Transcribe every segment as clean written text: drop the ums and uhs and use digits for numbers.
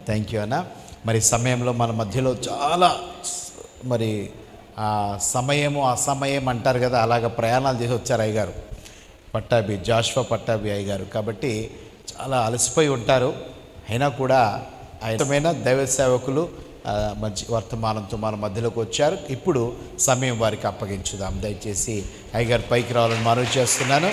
Thank you అన్న. మరి సమయంలో మన మధ్యలో చాలా మరి సమయము అసమయం అంటారు కదా, అలాగ ప్రయాణాలు చేసి వచ్చారు అయ్యగారు పట్టాభి, జాషువా పట్టాభి అయ్యగారు. కాబట్టి చాలా అలసిపోయి ఉంటారు. అయినా కూడా ఆయనమైన దైవ సేవకులు మంచి వర్తమానంతో మన మధ్యలోకి వచ్చారు. ఇప్పుడు సమయం వారికి అప్పగించుదాం. దయచేసి అయ్యగారు పైకి రావాలని మనవి చేస్తున్నాను.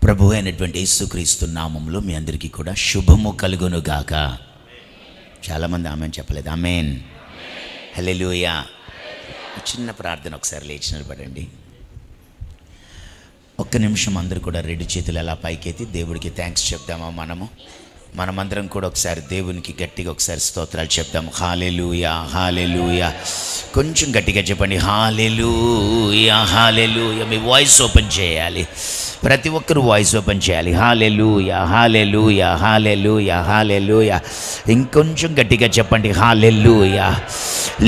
ప్రభు అయినటువంటి యేసుక్రీస్తు నామంలో మీ అందరికీ కూడా శుభము కలుగును గాక. చాలామంది ఆమెన్ చెప్పలేదు. ఆమెన్, హల్లెలూయా. చిన్న ప్రార్థన, ఒకసారి లేచి నిలబడండి. ఒక్క నిమిషం అందరూ కూడా రెండు చేతులు అలా పైకెత్తి దేవుడికి థ్యాంక్స్ చెప్దామా? మనమందరం కూడా ఒకసారి దేవునికి గట్టిగా ఒకసారి స్తోత్రాలు చెప్దాం. హల్లెలూయా, హల్లెలూయా. కొంచెం గట్టిగా చెప్పండి, హల్లెలూయా, హల్లెలూయా. మీ వాయిస్ ఓపెన్ చేయాలి, ప్రతి ఒక్కరు వాయిస్ ఓపెన్ చేయాలి. హల్లెలూయా, హల్లెలూయా, హల్లెలూయా, హల్లెలూయా. ఇంకొంచెం గట్టిగా చెప్పండి, హల్లెలూయా.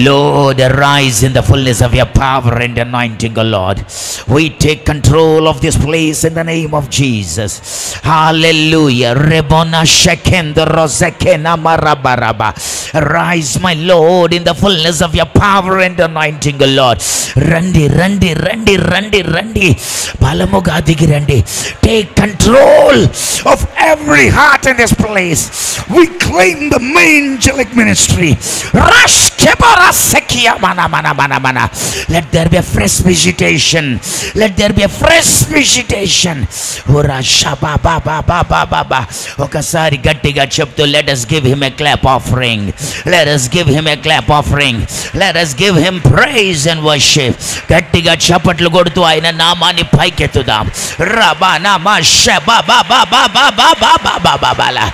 Lord, arise in the fullness of your power and anointing, O Lord. We take control of this place in the name of Jesus. Hallelujah. Rebona shekendo rozekena marabaraba. Arise, my Lord, in the fullness of your power and anointing, O Lord. Randi, randi, randi, randi, randi. Balamuga digirandi. Take control of every heart in this place. We claim the angelic ministry. Rush kebara sekia mana mana mana mana. Let there be a fresh visitation. Let there be a fresh visitation. Ora shaba ba ba ba ba ba ba. Okasari gట్టిగా చెప్తూ let us give him a clap offering. Let us give him a clap offering. Let us give him praise and worship. గట్టిగా చప్పట్లు కొడుతూ ఆయన నామాన్ని పైకెత్తుదాం. రబా నామా షబా బా బా బా బా బా బా బా బా బా బాలా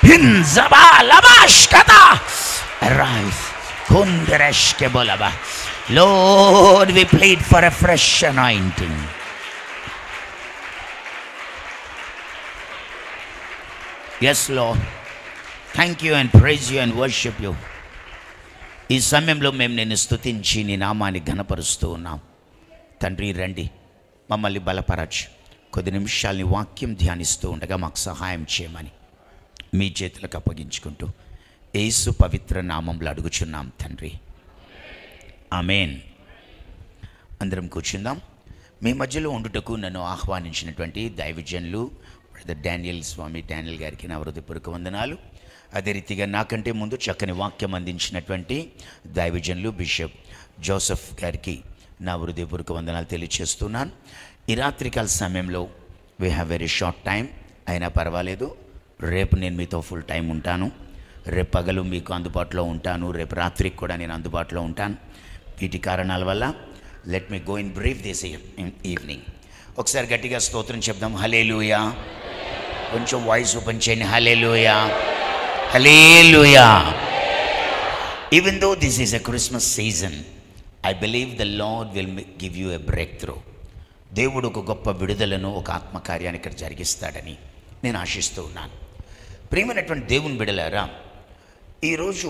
హింజబా లబాష్ కదా. Arise. Kundereshke bolaba. Lord, we plead for a fresh anointing. Yes, Lord. Thank you and praise you and worship you. ఈ సమయంలో మేము నిన్ను స్తుతించి నీ నామాన్ని ఘనపరుస్తూ ఉన్నాం. తండ్రి, రండి, మమ్మల్ని బలపరచు. కొద్ది నిమిషాలని వాక్యం ధ్యానిస్తూ ఉండగా మాకు సహాయం చేయమని మీ చేతులకు అప్పగించుకుంటూ యేసు పవిత్ర నామంలో అడుగుచున్నాం తండ్రి, ఆమెన్. అందరం కూర్చుందాం. మీ మధ్యలో ఉండుటకు నన్ను ఆహ్వానించినటువంటి దైవజనులు బ్రదర్ డానియల్ స్వామి, డానియల్ గారికి నా హృదయపూర్వక వందనాలు. అదే రీతిగా నాకంటే ముందు చక్కని వాక్యం అందించినటువంటి దైవజనులు బిషప్ జోసెఫ్ గారికి నా హృదయపూర్వక వందనాలు తెలియజేస్తున్నాను. ఈ రాత్రికాల సమయంలో we have very short time, అయినా పర్వాలేదు. రేపు నేను మీతో ఫుల్ టైం ఉంటాను. రేపు పగలు మీకు అందుబాటులో ఉంటాను. రేపు రాత్రికి కూడా నేను అందుబాటులో ఉంటాను. వీటి కారణాల వల్ల let me go in brief this evening. ఒకసారి గట్టిగా స్తోత్రం చెప్దాం. హల్లెలూయా. కొంచెం వాయిస్ ఓపెన్ చేయండి. హల్లెలూయా, హల్లెలూయా. Even though this is a Christmas season, I believe the Lord will give you a breakthrough. దేవుడు ఒక గొప్ప విడుదలను, ఒక ఆత్మకార్యాన్ని ఇక్కడ జరిగిస్తాడని నేను ఆశిస్తూ ఉన్నాను. ప్రియమైనటువంటి దేవుని బిడ్డలారా, ఈరోజు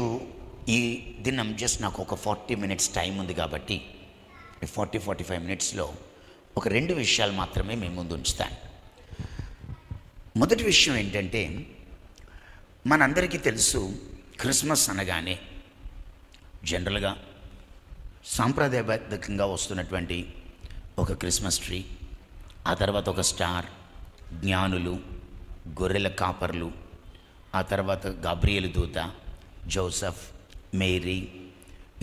ఈ దినం జస్ట్ నాకు ఒక 40 minutes టైం ఉంది కాబట్టి 40-45 minutesలో ఒక 2 విషయాలు మాత్రమే మీ ముందు ఉంచుతాను. మొదటి విషయం ఏంటంటే, మనందరికీ తెలుసు క్రిస్మస్ అనగానే జనరల్గా సాంప్రదాయబద్ధంగా వస్తున్నటువంటి ఒక క్రిస్మస్ ట్రీ, ఆ తర్వాత ఒక స్టార్, జ్ఞానులు, గొర్రెల కాపర్లు, ఆ తర్వాత గాబ్రియేలు దూత, జోసెఫ్, మేరీ,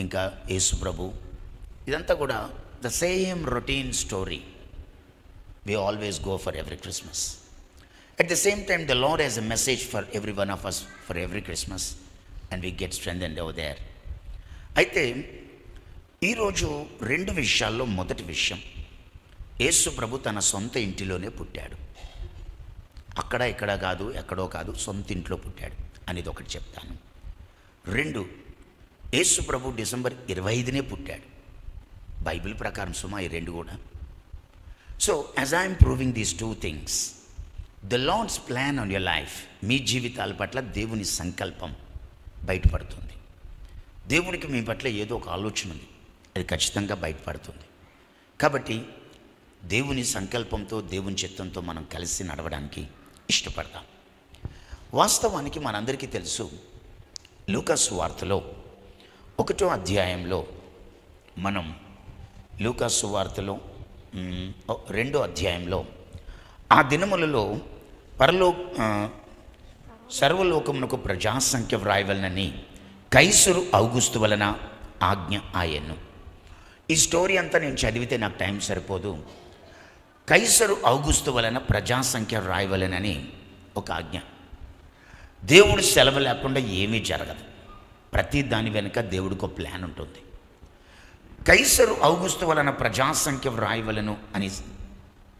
ఇంకా యేసు ప్రభు. ఇదంతా కూడా the same routine story we always go for every Christmas. At the same time, the Lord has a message for every one of us for every Christmas, and we get strengthened over there. అయితే ఈరోజు 2 విషయాల్లో మొదటి విషయం, యేసు ప్రభు తన సొంత ఇంటిలోనే పుట్టాడు. అక్కడ ఇక్కడ కాదు, ఎక్కడో కాదు, సొంత ఇంట్లో పుట్టాడు అనేది ఒకటి చెప్తాను. 2, యేసు ప్రభు డిసెంబర్ 25నే పుట్టాడు. బైబిల్ ప్రకారం సుమా ఈ 2 కూడా. So as I'm proving these two things, the Lord's plan on your life, మీ జీవితాల పట్ల దేవుని సంకల్పం బయటపడుతుంది. దేవునికి మీ పట్ల ఏదో ఒక ఆలోచన ఉంది, అది ఖచ్చితంగా బయటపడుతుంది. కాబట్టి దేవుని సంకల్పంతో, దేవుని చిత్తంతో మనం కలిసి నడవడానికి ఇష్టపడతాం. వాస్తవానికి మనందరికీ తెలుసు, లూకా సువార్తలో 1వ అధ్యాయంలో మనం లూకా సువార్తలో 2వ అధ్యాయంలో ఆ దినములలో సర్వలోకమునకు ప్రజాసంఖ్య వ్రాయవలనని కైసరు ఔగుస్తు వలన ఆజ్ఞ ఆయన్ను. ఈ స్టోరీ అంతా నేను చదివితే నాకు టైం సరిపోదు. కైసరు ఔగుస్తు వలన ప్రజాసంఖ్య వ్రాయవలనని ఒక ఆజ్ఞ. దేవుడు సెలవు లేకుండా ఏమీ జరగదు. ప్రతి దాని వెనుక దేవుడికి ఒక ప్లాన్ ఉంటుంది. కైసరు ఔగుస్తు వలన ప్రజాసంఖ్య వ్రాయవలను అని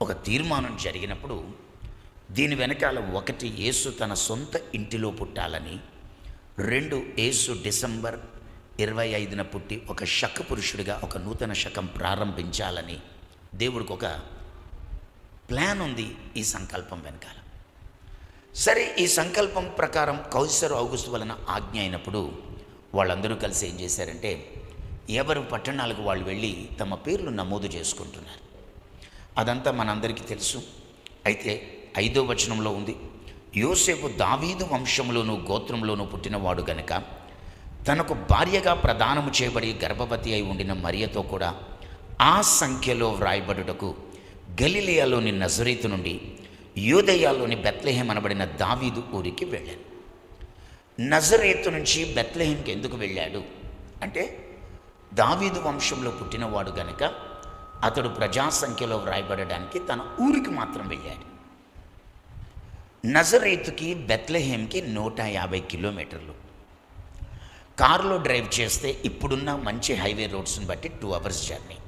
ఒక తీర్మానం జరిగినప్పుడు దీని వెనకాల 1 యేసు తన సొంత ఇంటిలో పుట్టాలని, 2 యేసు డిసెంబర్ 25న పుట్టి ఒక శక పురుషుడిగా ఒక నూతన శకం ప్రారంభించాలని దేవుడికి ఒక ప్లాన్ ఉంది ఈ సంకల్పం వెనకాల. సరే, ఈ సంకల్పం ప్రకారం కైసరు ఔగుస్తు వలన ఆజ్ఞ అయినప్పుడు వాళ్ళందరూ కలిసి ఏం చేశారంటే, ఎవరు పట్టణాలకు వాళ్ళు వెళ్ళి తమ పేర్లు నమోదు చేసుకుంటున్నారు. అదంతా మనందరికీ తెలుసు. అయితే 5వ వచనంలో ఉంది, యోసేపు దావీదు వంశంలోనూ గోత్రంలోనూ పుట్టినవాడు గనుక తనకు భార్యగా ప్రదానము చేయబడి గర్భవతి అయి ఉండిన మరియతో కూడా ఆ సంఖ్యలో వ్రాయబడుటకు గలిలియాలోని నజరేతు నుండి యూదయలోని బెత్లెహేం అనబడిన దావీదు ఊరికి వెళ్ళాడు. నజరేతు నుంచి బెత్లెహేంకి ఎందుకు వెళ్ళాడు అంటే, దావీదు వంశంలో పుట్టినవాడు గనుక అతడు ప్రజాసంఖ్యలో వ్రాయబడడానికి తన ఊరికి మాత్రం వెళ్ళాడు. నజరేతుకి బెత్లెహేంకి 150 కిలోమీటర్లు. కారులో డ్రైవ్ చేస్తే ఇప్పుడున్న మంచి హైవే రోడ్స్ని బట్టి 2 అవర్స్ జర్నీ.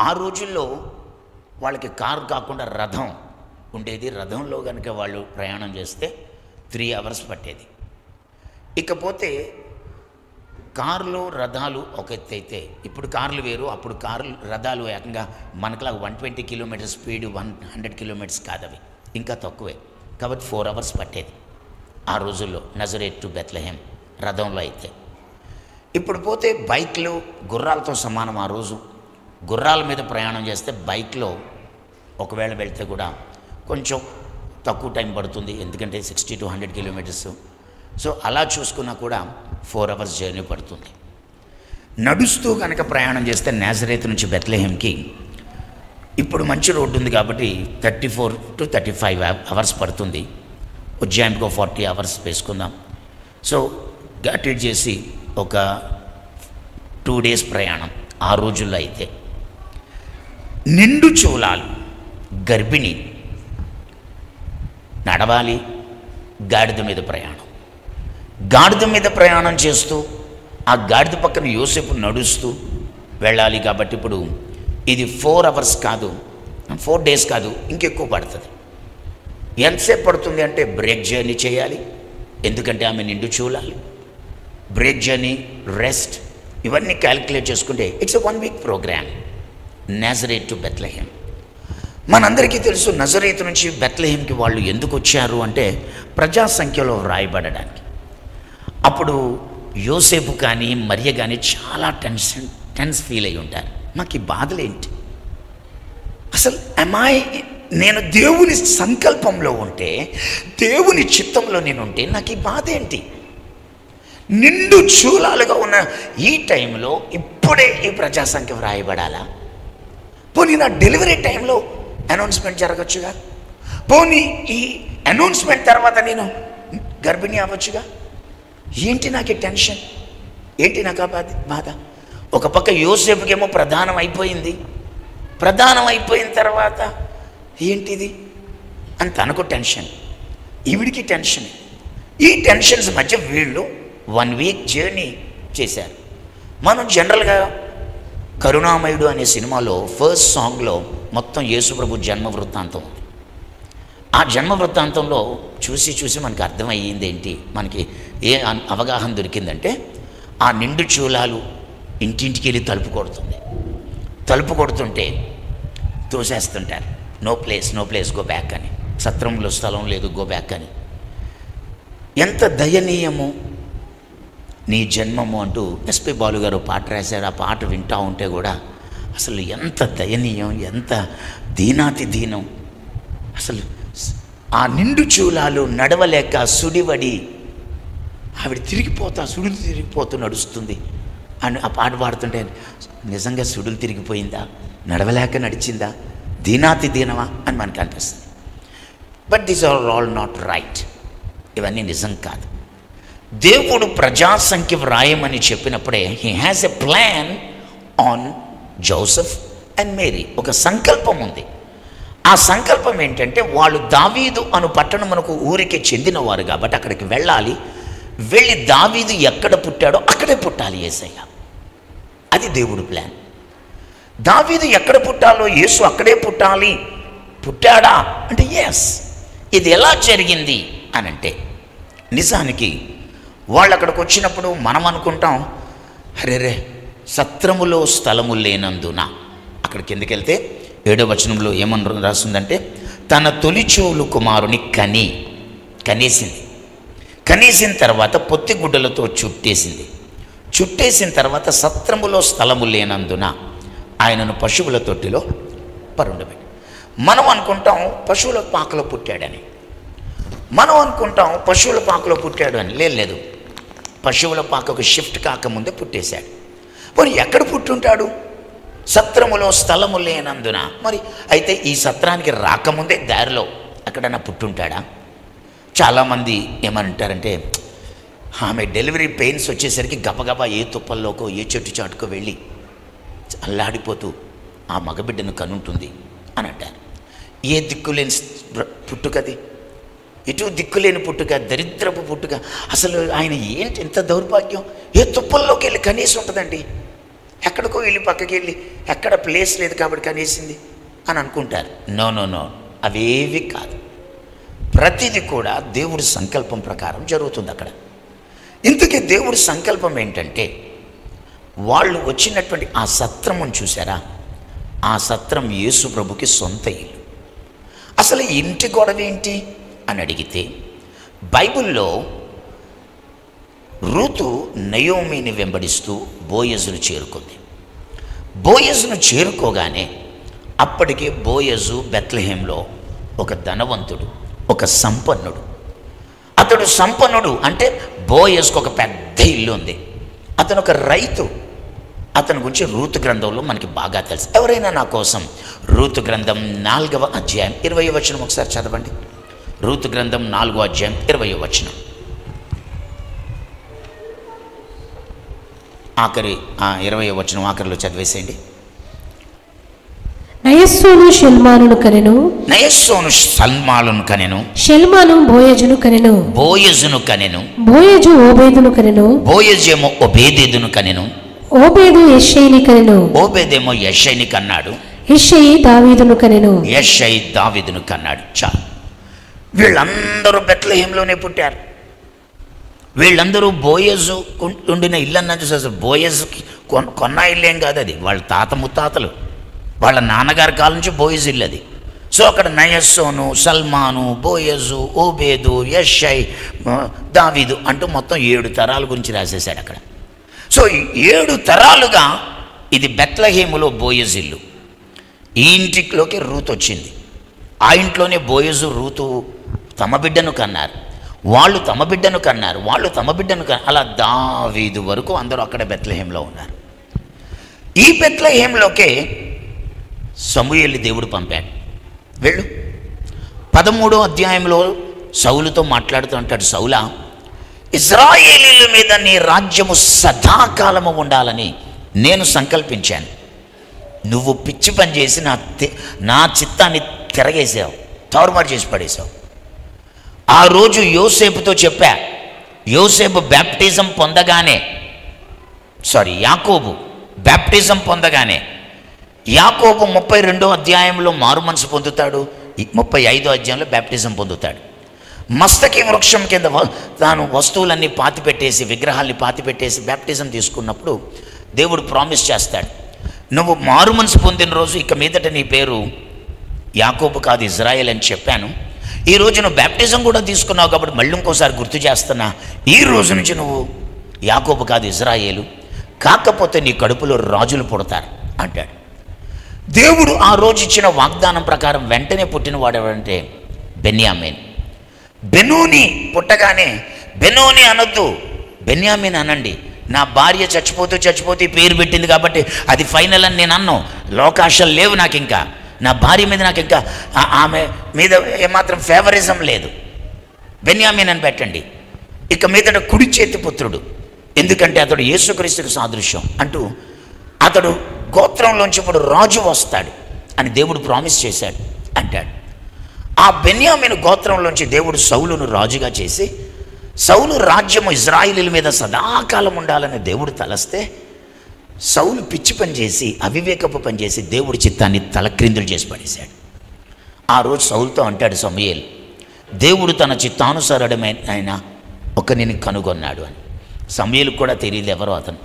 ఆ రోజుల్లో వాళ్ళకి కారు కాకుండా రథం ఉండేది. రథంలో కనుక వాళ్ళు ప్రయాణం చేస్తే 3 అవర్స్ పట్టేది. ఇకపోతే కార్లు రథాలు ఒక ఎత్తు అయితే, ఇప్పుడు కార్లు వేరు, అప్పుడు రథాలు ఏకంగా మనకులా 120 కిలోమీటర్స్ స్పీడ్, 100 కిలోమీటర్స్ కాదు, అవి ఇంకా తక్కువే. కాబట్టి 4 అవర్స్ పట్టేది ఆ రోజుల్లో నజరేత్ టు బెత్లెహేం రథంలో అయితే. ఇప్పుడు పోతే బైక్లు గుర్రాలతో సమానం. ఆ రోజు గుర్రాల మీద ప్రయాణం చేస్తే బైక్లో ఒకవేళ వెళ్తే కూడా కొంచెం తక్కువ టైం పడుతుంది, ఎందుకంటే 60 to 100 కిలోమీటర్స్. సో అలా చూసుకున్నా కూడా 4 అవర్స్ జర్నీ పడుతుంది. నడుస్తూ కనుక ప్రయాణం చేస్తే నాజరేతు నుంచి బెత్లెహేంకి ఇప్పుడు మంచి రోడ్డు ఉంది కాబట్టి 34 to 35 అవర్స్ పడుతుంది. ఉజ్జాయింపుకో 40 అవర్స్ వేసుకుందాం. సో గట్టిడ్ చేసి ఒక 2 days ప్రయాణం ఆ రోజుల్లో అయితే. నిండు చూలాలు గర్భిణి నడవాలి, గాడిద మీద ప్రయాణం. గాడిద మీద ప్రయాణం చేస్తూ ఆ గాడిద పక్కన యోసేపు నడుస్తూ వెళ్ళాలి. కాబట్టి ఇప్పుడు ఇది 4 అవర్స్ కాదు, 4 days కాదు, ఇంకెక్కువ పడుతుంది. ఎంతసేపు పడుతుంది అంటే, బ్రేక్ జర్నీ చేయాలి, ఎందుకంటే ఆమె నిండు చూలాలి. బ్రేక్ జర్నీ, రెస్ట్, ఇవన్నీ క్యాలిక్యులేట్ చేసుకుంటే it's 1 week programme. Nazareth to Bethlehem. మనందరికీ తెలుసు నజరేతు నుంచి బెత్లెహేంకి వాళ్ళు ఎందుకు వచ్చారు అంటే, ప్రజాసంఖ్యలో వ్రాయబడడానికి. అప్పుడు యోసేపు కానీ మరియ కానీ చాలా టెన్స్ ఫీల్ అయి ఉంటారు. నాకు ఈ బాధలేంటి అసలు? నేను దేవుని సంకల్పంలో ఉంటే, దేవుని చిత్తంలో నేను ఉంటే నాకు ఈ బాధ ఏంటి? నిండు చూలాలుగా ఉన్న ఈ టైంలో ఇప్పుడే ఈ ప్రజాసంఖ్య వ్రాయబడాలా? పోనీ నా డెలివరీ టైంలో అనౌన్స్మెంట్ జరగచ్చుగా, పోనీ ఈ అనౌన్స్మెంట్ తర్వాత నేను గర్భిణి అవ్వచ్చుగా. ఏంటి నాకు ఈ టెన్షన్? ఏంటి నాకు ఆ బాధ? ఒక పక్క యోసేపుకేమో ప్రధానం అయిపోయింది. ప్రధానం అయిపోయిన తర్వాత ఏంటిది అని తనకు టెన్షన్, ఈవిడికి టెన్షన్. ఈ టెన్షన్స్ మధ్య వీళ్ళు 1 week జర్నీ చేశారు. మనం జనరల్గా కరుణామయుడు అనే సినిమాలో ఫస్ట్ సాంగ్లో మొత్తం యేసుప్రభు జన్మ వృత్తాంతం ఉంది. ఆ జన్మ వృత్తాంతంలో చూసి మనకు అర్థమయ్యింది ఏంటి, మనకి ఏ అవగాహన దొరికిందంటే, ఆ నిండు చూలాలు ఇంటింటికి వెళ్ళి తలుపు కొడుతుంది. తలుపు కొడుతుంటే తోసేస్తుంటారు. నో ప్లేస్ గో బ్యాక్ అని, సత్రంలో స్థలం లేదు గో బ్యాక్ అని. ఎంత దయనీయము నీ జన్మము అంటూ ఎస్పి బాలు గారు పాట రాశారు. ఆ పాట వింటూ ఉంటే కూడా అసలు ఎంత దయనీయం, ఎంత దీనాతి దీనం. అసలు ఆ నిండు చూలాలు నడవలేక సుడివడి ఆవిడ సుడులు తిరిగిపోతూ నడుస్తుంది అని ఆ పాట పాడుతుంటే నిజంగా సుడులు తిరిగిపోయిందా, నడవలేక నడిచిందా, దీనాతి దీనమా అని మనకు అనిపిస్తుంది. But these are all not right. ఇవన్నీ నిజం కాదు. దేవుడు ప్రజాసంఖ్య వ్రాయమని చెప్పినప్పుడే he has a plan on Joseph and Mary. ఒక సంకల్పం ఉంది. ఆ సంకల్పం ఏంటంటే వాళ్ళు దావీదు అను పట్టణమునకు ఊరికి చెందినవారు కాబట్టి అక్కడికి వెళ్ళాలి. వెళ్ళి దావీదు ఎక్కడ పుట్టాడో అక్కడే పుట్టాలి యేసయ్య. అది దేవుడి ప్లాన్. దావీదు ఎక్కడ పుట్టాలో యేసు అక్కడే పుట్టాలి. పుట్టాడా అంటే ఎస్. ఇది ఎలా జరిగింది అని అంటే, నిజానికి వాళ్ళు అక్కడికి వచ్చినప్పుడు మనం అనుకుంటాం, అరేరే సత్రములో స్థలము లేనందున. అక్కడికి ఎందుకు వెళ్తే 7వ వచనంలో ఏమని రాస్తుందంటే, తన తొలిచూలు కుమారుని కనేసింది. కనేసిన తర్వాత పొత్తిగుడ్డలతో చుట్టేసిన తర్వాత సత్రములో స్థలము లేనందున ఆయనను పశువుల తొట్టిలో పరుండబెట్టి. మనం అనుకుంటాం పశువుల పాకలో పుట్టాడని, లేదు, పశువుల పాకకు షిఫ్ట్ కాకముందే పుట్టేశాడు. మరి ఎక్కడ పుట్టుంటాడు? సత్రములో స్థలము లేనందున. మరి అయితే ఈ సత్రానికి రాకముందే దారిలో ఎక్కడన్నా పుట్టుంటాడా? చాలామంది ఏమంటారంటే, ఆమె డెలివరీ పెయిన్స్ వచ్చేసరికి గబగబా ఏ తుప్పల్లోకో ఏ చెట్టు చాటుకో వెళ్ళి అల్లాడిపోతూ ఆ మగబిడ్డను కనుంటుంది అని అంటారు. ఏ దిక్కులేని పుట్టుకది, ఇటు దిక్కులేని పుట్టుక, దరిద్రపు పుట్టుక. అసలు ఆయన ఏంటి ఇంత దౌర్భాగ్యం? ఏ తుప్పల్లోకి వెళ్ళి కనీసం ఉంటుందండి. ఎక్కడికో వెళ్ళి పక్కకి వెళ్ళి ఎక్కడ ప్లేస్ లేదు కాబట్టి కనేసింది అని అనుకుంటారు. నో, అవేవి కాదు. ప్రతిదీ కూడా దేవుడి సంకల్పం ప్రకారం జరుగుతుంది అక్కడ. ఇంతకీ దేవుడి సంకల్పం ఏంటంటే, వాళ్ళు వచ్చినటువంటి ఆ సత్రమును చూసారా? ఆ సత్రం యేసు ప్రభుకి సొంత ఇల్లు. అసలు ఇంటి గొడవ ఏంటి అని అడిగితే, బైబిల్లో రూతు నయోమిని వెంబడిస్తూ బోయజును చేరుకుంది. బోయజును చేరుకోగానే అప్పటికే బోయజు బెత్లెహేంలో ఒక ధనవంతుడు, ఒక సంపన్నుడు. అతడు సంపన్నుడు అంటే బోయజుకు ఒక పెద్ద ఇల్లు ఉంది. అతను ఒక రైతు. అతని గురించి రూతు గ్రంథంలో మనకి బాగా తెలుసు. ఎవరైనా నా కోసం రూతు గ్రంథం 4వ అధ్యాయం 20వ వచనం ఒకసారి చదవండి. రూతు గ్రంథం 4వ అధ్యాయం 20వ వచనం. ఆఖరి 20వ వచనం ఆఖరిలో చదివేసేయండి. నయస్సోను షల్మానును కనెను. నయస్సోను సల్మాలును కనెను. షల్మాను బోయజును కనెను. బోయజును కనెను. బోయజు ఓబేదును కనెను. బోయజేమో ఒబేదెదును కనెను. ఓబేదు యెష్షయిని కనెను. ఓబేదేమో యెష్షయిని కన్నాడు. యెష్షయి దావీదును కనెను. యెష్షయి దావీదును కన్నాడు. చాలు. వీళ్ళందరూ బెత్లెహేంలోనే పుట్టారు. వీళ్ళందరూ బోయజు ఉండిన ఇల్లు అన్నా చూసారు. బోయజుకి కొన్న ఇల్లేం కాదు, అది వాళ్ళ తాత ముత్తాతలు, వాళ్ళ నాన్నగారి కాలం నుంచి బోయజు ఇల్లు అది. సో అక్కడ నయస్సోను, సల్మాను, బోయజు, ఓబేదు, యెష్షయి, దావీదు అంటూ మొత్తం 7 తరాల గురించి రాసేశాడు అక్కడ. సో 7 తరాలుగా ఇది బెత్లెహేములో బోయజు ఇల్లు. ఈ ఇంటిలోకి రూతు వచ్చింది. ఆ ఇంట్లోనే బోయజు రూతు తమ బిడ్డను కన్నారు, వాళ్ళు తమ బిడ్డను కన్నారు, అలా దావీదు వరకు అందరూ అక్కడ బెత్లెహేంలో ఉన్నారు. ఈ బెత్లెహేంలోకే సమూయేలుని దేవుడు పంపాడు. వెళ్ళు. 13వ అధ్యాయంలో సౌలుతో మాట్లాడుతూ అంటాడు, సౌలా, ఇశ్రాయేలీయుల మీద నీ రాజ్యము సదాకాలము ఉండాలని నేను సంకల్పించాను. నువ్వు పిచ్చి పని చేసి నా చిత్తాన్ని తిరగేసావు, తారుమారు చేసి పడేశావు. ఆ రోజు యోసేపుతో చెప్పా, యోసేపు బ్యాప్టిజం పొందగానే, యాకోబు బ్యాప్టిజం పొందగానే, యాకోబు 32వ అధ్యాయంలో మారు మనసు పొందుతాడు, 35వ అధ్యాయంలో బ్యాప్టిజం పొందుతాడు. మస్తకి వృక్షం కింద తాను వస్తువులన్నీ పాతిపెట్టేసి, విగ్రహాల్ని పాతిపెట్టేసి బ్యాప్టిజం తీసుకున్నప్పుడు దేవుడు ప్రామిస్ చేస్తాడు, నువ్వు మారు మనసు పొందిన రోజు ఇక మీదట నీ పేరు యాకోబు కాదు ఇజ్రాయేల్ అని చెప్పాను. ఈ రోజు నువ్వు బ్యాప్టిజం కూడా తీసుకున్నావు కాబట్టి మళ్ళీ ఇంకోసారి గుర్తు చేస్తున్నా, ఈ రోజు నుంచి నువ్వు యాకోబు కాదు ఇజ్రాయేలు, కాకపోతే నీ కడుపులో రాజులు పుడతారు అంటాడు. దేవుడు ఆ రోజు ఇచ్చిన వాగ్దానం ప్రకారం వెంటనే పుట్టినవాడు ఎవరంటే బెన్యామీన్. బెనూని పుట్టగానే బెనూని అనొద్దు, బెన్యామీన్ అనండి. నా భార్య చచ్చిపోతూ ఈ పేరు పెట్టింది కాబట్టి అది ఫైనల్ అని నేను అన్నాను. లోకాశలు లేవు నాకు, ఇంకా నా భార్య మీద నాకు ఇంకా ఆమె మీద ఏమాత్రం ఫేవరిజం లేదు. బెన్యామీన్ అని పెట్టండి. ఇక మీదట కుడి చేతి పుత్రుడు, ఎందుకంటే అతడు యేసుక్రీస్తుకు సాదృశ్యం అంటూ అతడు గోత్రంలోంచి ఇప్పుడు రాజు వస్తాడు అని దేవుడు ప్రామిస్ చేశాడు అంటాడు. ఆ బెన్యామీను గోత్రంలోంచి దేవుడు సౌలును రాజుగా చేసి, సౌలు రాజ్యము ఇజ్రాయిలీల మీద సదాకాలం ఉండాలని దేవుడు తలస్తే, సౌలు పిచ్చి పని చేసి అవివేకపు పని చేసి దేవుడి చిత్తాన్ని తలక్రిందులు చేసి పడేశాడు. ఆ రోజు సౌలుతో అంటాడు సమూయేలు, దేవుడు తన చిత్తానుసారమైన ఒకరిని కనుగొన్నాడు అని. సమూయేలు కూడా తెలియదు ఎవరో అతను,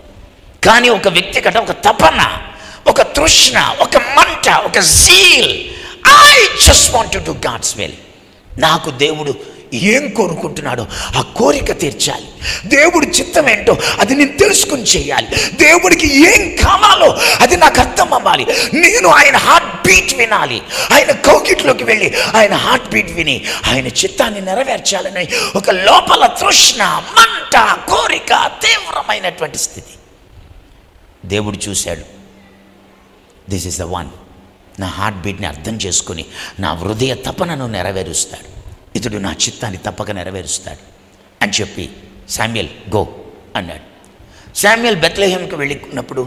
కానీ ఒక వ్యక్తి కట ఒక తపన, ఒక తృష్ణ, ఒక మంట, ఒక zeal. I just want to do God's will. నాకు దేవుడు ఏం కోరుకుంటున్నాడో ఆ కోరిక తీర్చాలి, దేవుడి చిత్తం ఏంటో అది నేను తెలుసుకుని చేయాలి, దేవుడికి ఏం కావాలో అది నాకు అర్థం అవ్వాలి, నేను ఆయన హార్ట్ బీట్ వినాలి, ఆయన కౌగిట్లోకి వెళ్ళి ఆయన హార్ట్ బీట్ విని ఆయన చిత్తాన్ని నెరవేర్చాలని ఒక లోపల తృష్ణ, మంట, కోరిక, తీవ్రమైనటువంటి స్థితి. దేవుడు చూశాడు, దిస్ ఇస్ ద వన్. నా హార్ట్ బీట్ని అర్థం చేసుకుని నా హృదయ తపనను నెరవేరుస్తాడు, ఇతడు నా చిత్తాన్ని తప్పక నెరవేరుస్తాడు అని చెప్పి శామ్యుయల్ గో అన్నాడు. శామ్యుయల్ బెత్లెహేంకి వెళ్ళినప్పుడు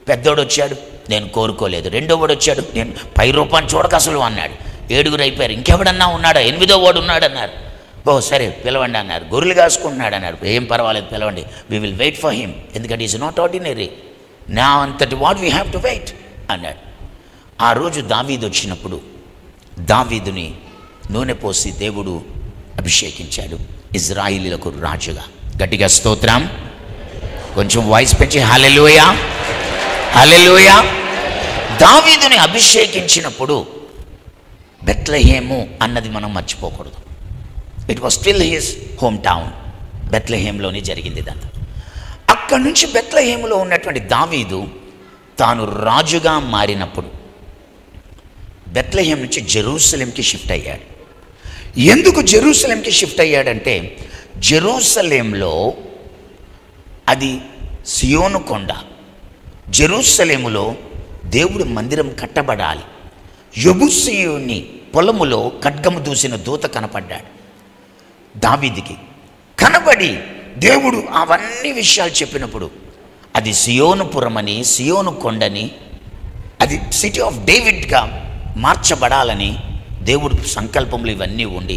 పెద్దోడు వచ్చాడు, నేను కోరుకోలేదు. రెండోవాడు వచ్చాడు, నేను పై రూపాన్ని చూడక అసలు అన్నాడు. 7 అయిపోయారు. ఇంకెవడన్నా ఉన్నాడా? 8వ వాడు ఉన్నాడు అన్నారు. ఓ సరే పిలవండి అన్నారు. గొర్రెలు కాసుకుంటున్నాడు అన్నారు. ఏం పర్వాలేదు పిలవండి, we will wait for him, ఎందుకంటే ఈజ్ నాట్ ఆర్డినరీ, నా అంతటి what we have to wait అన్నాడు. ఆ రోజు దావీదు వచ్చినప్పుడు దావీదుని నూనె పోసి దేవుడు అభిషేకించాడు ఇజ్రాయిలీలకు రాజుగా. గట్టిగా స్తోత్రం, కొంచెం వాయిస్ పెంచి హల్లెలూయా హల్లెలూయా. దావీదుని అభిషేకించినప్పుడు బెత్లెహేము అన్నది మనం మర్చిపోకూడదు. It was still his home town. బెత్లెహేంలోనే జరిగింది ఇదంతా. అక్కడి నుంచి బెత్లెహేములో ఉన్నటువంటి దావీదు తాను రాజుగా మారినప్పుడు బెత్లెహేం నుంచి జెరూసలేంకి షిఫ్ట్ అయ్యాడు. ఎందుకు జెరూసలేంకి షిఫ్ట్ అయ్యాడంటే, జెరూసలేంలో అది సియోను కొండ, జెరూసలేములో దేవుడి మందిరం కట్టబడాలి. యెబూసీయుని పొలములో ఖడ్గము దూసిన దూత కనపడ్డాడు దావీదుకి. కనబడి దేవుడు అవన్నీ విషయాలు చెప్పినప్పుడు అది సియోనుపురమని, సియోను కొండని, అది సిటీ ఆఫ్ డేవిడ్గా మార్చబడాలని దేవుడు సంకల్పంలో ఇవన్నీ ఉండి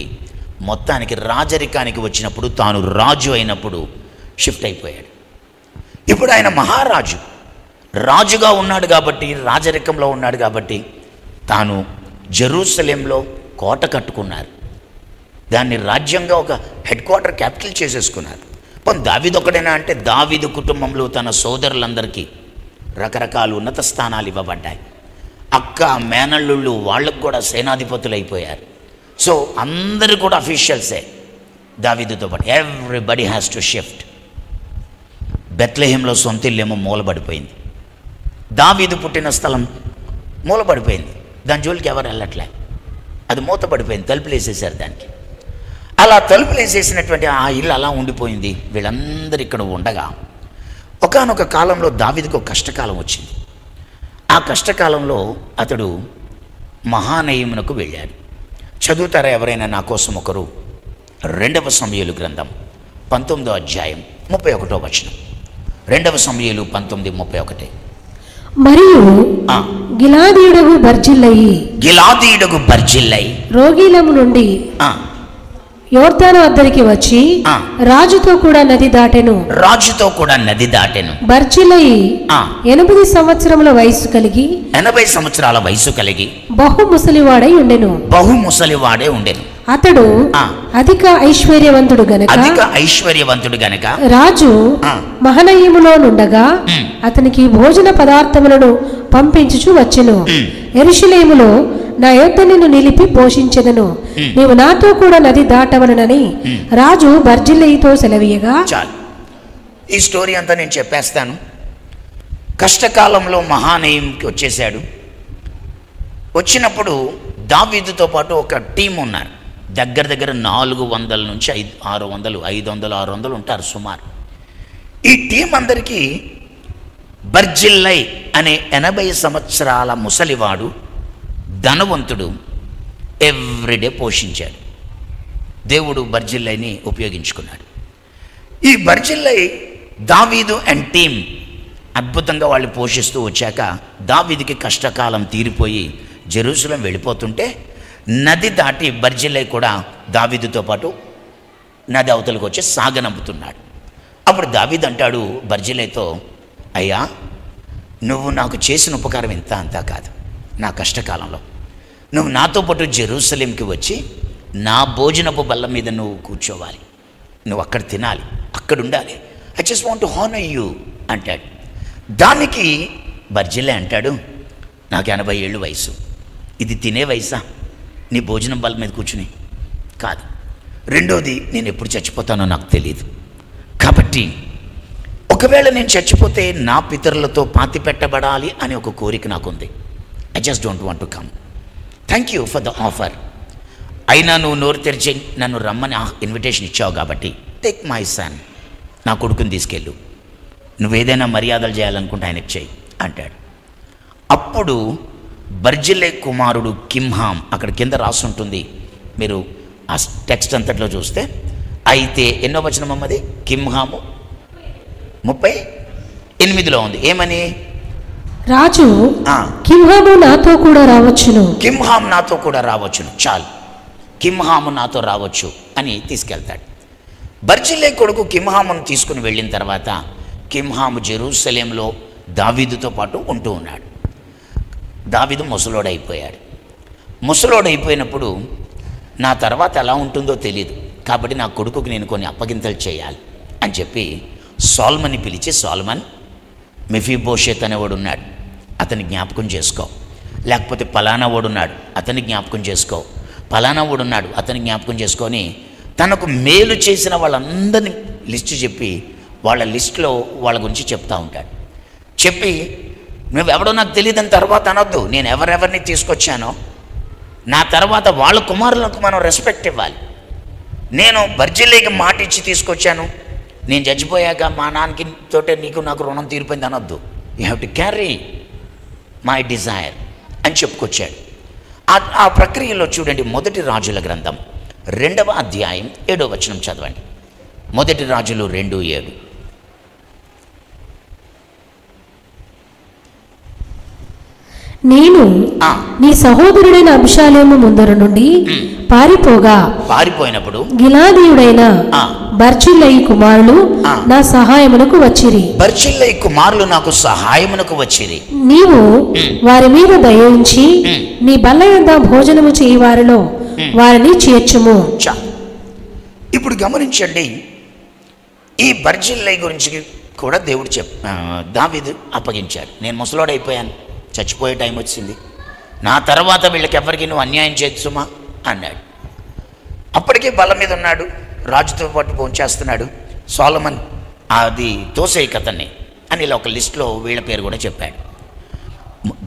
మొత్తానికి రాజరికానికి వచ్చినప్పుడు, తాను రాజు అయినప్పుడు షిఫ్ట్ అయిపోయాడు. ఇప్పుడు ఆయన మహారాజు, రాజుగా ఉన్నాడు కాబట్టి, రాజరికంలో ఉన్నాడు కాబట్టి తాను జెరూసలేంలో కోట కట్టుకున్నారు. దాన్ని రాజ్యంగా ఒక హెడ్ క్వార్టర్ క్యాపిటల్ చేసేసుకున్నారు. పోనీ దావీదు ఒకడేనా అంటే, దావీదు కుటుంబంలో తన సోదరులందరికీ రకరకాల ఉన్నత స్థానాలు ఇవ్వబడ్డాయి. అక్క మేనల్లుళ్ళు వాళ్ళకు కూడా సేనాధిపతులు అయిపోయారు. సో అందరూ కూడా అఫీషియల్సే దావీదుతో పాటు. Everybody has to shift. బెత్లెహేంలో సొంత ఇల్లేమో మూలబడిపోయింది, దావీదు పుట్టిన స్థలం మూలబడిపోయింది, దాని జోలికి ఎవరు వెళ్ళట్లే, అది మూతపడిపోయింది, తలుపులు వేసేసారు దానికి. అలా తలుపులు వేసేసినటువంటి ఆ ఇల్లు అలా ఉండిపోయింది. వీళ్ళందరూ ఇక్కడ ఉండగా ఒకానొక కాలంలో దావీదుకు ఒక కష్టకాలం వచ్చింది. ఆ కష్టకాలంలో అతడు మహానయమునకు వెళ్ళాడు. చదువుతారా ఎవరైనా నా కోసం ఒకరు? 2వ సమూయేలు గ్రంథం 19వ అధ్యాయం 31వ వచనం. 2వ సమూయేలు 19:31. మరియు గిలాదీయుడగు బర్జిల్లయి రోగీలము నుండి యోర్దాను వద్దరికి వచ్చి రాజుతో కూడా నది దాటెను. బర్జిల్లయి 80 సంవత్సరముల వయసు కలిగి బహు ముసలివాడై ఉండెను. అతడు అధిక ఐశ్వర్యవంతుడు గనక రాజు మహనయీములో నుండగా అతనికి భోజన పదార్థములను పంపించుచు వచ్చెను. యెరూషలేములో నా యొద్ద నిన్ను నిలిపి పోషించెదను, నీవు నాతో కూడా నది దాటవలనని రాజు బర్జిల్లయితో సెలవీయగా. చాలు, ఈ స్టోరీ అంతా నేను చెప్పేస్తాను. కష్టకాలంలో మహానయంకి వచ్చేసాడు. వచ్చినప్పుడు దావీదుతో పాటు ఒక టీం ఉన్నారు. దగ్గర దగ్గర 400 నుంచి 600, 500, 600 ఉంటారు సుమారు. ఈ టీం అందరికీ బర్జిల్లై అనే 80 సంవత్సరాల ముసలివాడు, ధనవంతుడు ఎవ్రీడే పోషించాడు. దేవుడు బర్జిల్లైని ఉపయోగించుకున్నాడు. ఈ బర్జిల్లై దావీదు అండ్ టీం అద్భుతంగా వాళ్ళు పోషిస్తూ వచ్చాక దావీదుకి కష్టకాలం తీరిపోయి జెరూసలేం వెళ్ళిపోతుంటే నది దాటి బర్జిల్లై కూడా దావీదుతో పాటు నది అవతలకు వచ్చి సాగనంపుతున్నాడు. అప్పుడు దావీదు అంటాడు బర్జిల్లైతో, అయ్యా, నువ్వు నాకు చేసిన ఉపకారం ఇంత అంతా కాదు. నా కష్టకాలంలో నువ్వు నాతో పాటు జెరూసలేంకి వచ్చి నా భోజనపు బల్ల మీద నువ్వు కూర్చోవాలి, నువ్వు అక్కడ తినాలి, అక్కడ ఉండాలి. I just want to honour you అంటాడు. దానికి బర్జిల్లై అంటాడు, నాకు 80 ఏళ్ళు వయసు, ఇది తినే వయసా నీ భోజనం బల్ల మీద కూర్చుని? కాదు. రెండోది, నేను ఎప్పుడు చచ్చిపోతానో నాకు తెలియదు. కాబట్టి ఒకవేళ నేను చచ్చిపోతే నా పితరులతో పాతి పెట్టబడాలి అనే ఒక కోరిక నాకుంది. I just don't want to come. Thank you for the offer. అయినా నువ్వు నోరు తెరిచి నన్ను రమ్మని ఇన్విటేషన్ ఇచ్చావు కాబట్టి టేక్ మై సన్, నా కొడుకుని తీసుకెళ్ళు, నువ్వేదైనా మర్యాదలు చేయాలనుకుంటే ఆయనకు చేయి అంటాడు. అప్పుడు బర్జిల్లై కుమారుడు కిమ్హాం, అక్కడ కింద రాసుంటుంది, మీరు ఆ టెక్స్ట్ అంతట్లో చూస్తే, అయితే ఎన్నో వచనం అమ్మది? కిమ్హాము 38లో ఉంది. ఏమని? రాజు కిమ్హాము నాతో కూడా రావచ్చును, కిమ్హాం నాతో కూడా రావచ్చును. చాలు, కిమ్హాము నాతో రావచ్చు అని తీసుకెళ్తాడు. బర్జిల్లై కొడుకు కిమ్హామును తీసుకుని వెళ్ళిన తర్వాత కిమ్హాము జెరూసలేంలో దావీదుతో పాటు ఉంటూ ఉన్నాడు. దావీదు ముసలోడైపోయాడు. ముసలోడైపోయినప్పుడు నా తర్వాత ఎలా ఉంటుందో తెలియదు, కాబట్టి నా కొడుకుకి నేను కొన్ని అప్పగింతలు చేయాలి అని చెప్పి సోల్మన్ని పిలిచి, సోల్మన్, మెఫీబోషెత్ అనేవాడు ఉన్నాడు, అతన్ని జ్ఞాపకం చేసుకో. లేకపోతే పలానా వాడున్నాడు, అతన్ని జ్ఞాపకం చేసుకో. పలానా వాడున్నాడు, అతన్ని జ్ఞాపకం చేసుకొని తనకు మేలు చేసిన వాళ్ళందరినీ లిస్టు చెప్పి వాళ్ళ లిస్టులో వాళ్ళ గురించి చెప్తూ ఉంటాడు. చెప్పి, నువ్వెవడో నాకు తెలియదని తర్వాత అనొద్దు, నేను ఎవరెవరిని తీసుకొచ్చానో నా తర్వాత వాళ్ళ కుమారులకు మనం రెస్పెక్ట్ ఇవ్వాలి. నేను బర్జిల్లైకి మాట ఇచ్చి తీసుకొచ్చాను, నేను చచ్చిపోయాక మా నాన్నకి తోటే నీకు నాకు రుణం తీరిపోయింది అనొద్దు. You have to carry my Dzire అని చెప్పుకొచ్చాడు. ఆ ప్రక్రియలో చూడండి, 1 రాజుల గ్రంథం 2వ అధ్యాయం 7వ వచనం చదవండి. 1 రాజులు 2:7. నేను నీ సహోదరుడైన అబ్షాలోము ముందర నుండి పారిపోయినప్పుడు గిలాదీయుడైన బర్జిల్లై కుమారులు నా సహాయమునకు వచ్చిరి. బర్జిల్లై కుమారులు నాకు సహాయమునకు వచ్చిరి. నీవు వారి మీద దయించి నీ బల్ల యొద్ద భోజనము చేయి వారిలో వారిని చేర్చుము. ఇప్పుడు గమనించండి, ఈ బర్జిల్లై గురించి కూడా దేవుడు దావీదు అప్పగించాడు. నేను ముసలోడైపోయాను, చచ్చిపోయే టైం వచ్చింది, నా తర్వాత వీళ్ళకి ఎవరికి నువ్వు అన్యాయం చేయొచ్చు సుమా అన్నాడు. అప్పటికే బల్ల మీద ఉన్నాడు, రాజుతో పాటు భోంచేస్తున్నాడు. సోలమన్ అది తోసేయి కథని అని ఇలా ఒక లిస్టులో వీళ్ళ పేరు కూడా చెప్పాడు.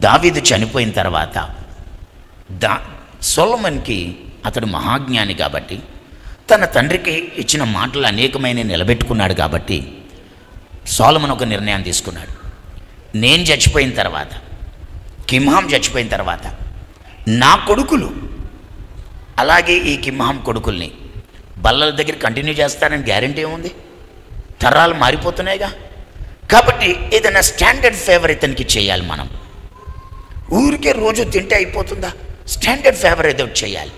దావీదు చనిపోయిన తర్వాత సోలమన్కి, అతడు మహాజ్ఞాని కాబట్టి తన తండ్రికి ఇచ్చిన మాటలు అనేకమైన నిలబెట్టుకున్నాడు కాబట్టి సోలమన్ ఒక నిర్ణయం తీసుకున్నాడు. నేను చచ్చిపోయిన తర్వాత, కిమ్హాం చచ్చిపోయిన తర్వాత నా కొడుకులు అలాగే ఈ కిమ్హాం కొడుకుల్ని బల్లల దగ్గర కంటిన్యూ చేస్తానని గ్యారంటీ ఏముంది? తరాలు మారిపోతున్నాయిగా. కాబట్టి ఏదైనా స్టాండర్డ్ ఫేవర్ ఇతనికి చేయాలి. మనం ఊరికే రోజు తింటే అయిపోతుందా? స్టాండర్డ్ ఫేవర్ ఏదో చేయాలి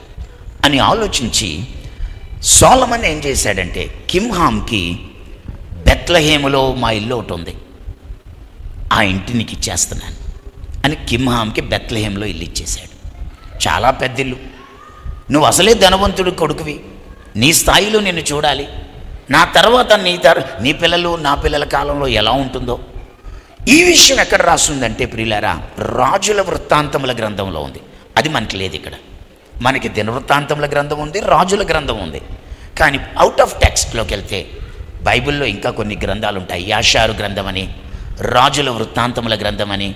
అని ఆలోచించి సోలమన్ ఏం చేశాడంటే, కిమ్హాంకి బెత్లెహేములో మా ఇల్లు ఒకటి ఉంది, ఆ ఇంటినికి ఇచ్చేస్తున్నాను అని కిమ్హాంకి బెత్లెహేంలో ఇల్లు ఇచ్చేశాడు. చాలా పెద్ద ఇల్లు. నువ్వు అసలే ధనవంతుడు కొడుకువి, నీ స్థాయిలో నిన్ను చూడాలి, నా తర్వాత నీ పిల్లలు నా పిల్లల కాలంలో ఎలా ఉంటుందో. ఈ విషయం ఎక్కడ రాస్తుందంటే ప్రియులారా, రాజుల వృత్తాంతముల గ్రంథంలో ఉంది, అది మనకి లేదు ఇక్కడ. మనకి దినవృత్తాంతముల గ్రంథం ఉంది, రాజుల గ్రంథం ఉంది. కానీ అవుట్ ఆఫ్ టెక్స్ట్లోకి వెళ్తే బైబిల్లో ఇంకా కొన్ని గ్రంథాలు ఉంటాయి. యాషారు గ్రంథం అని, రాజుల వృత్తాంతముల గ్రంథం అని,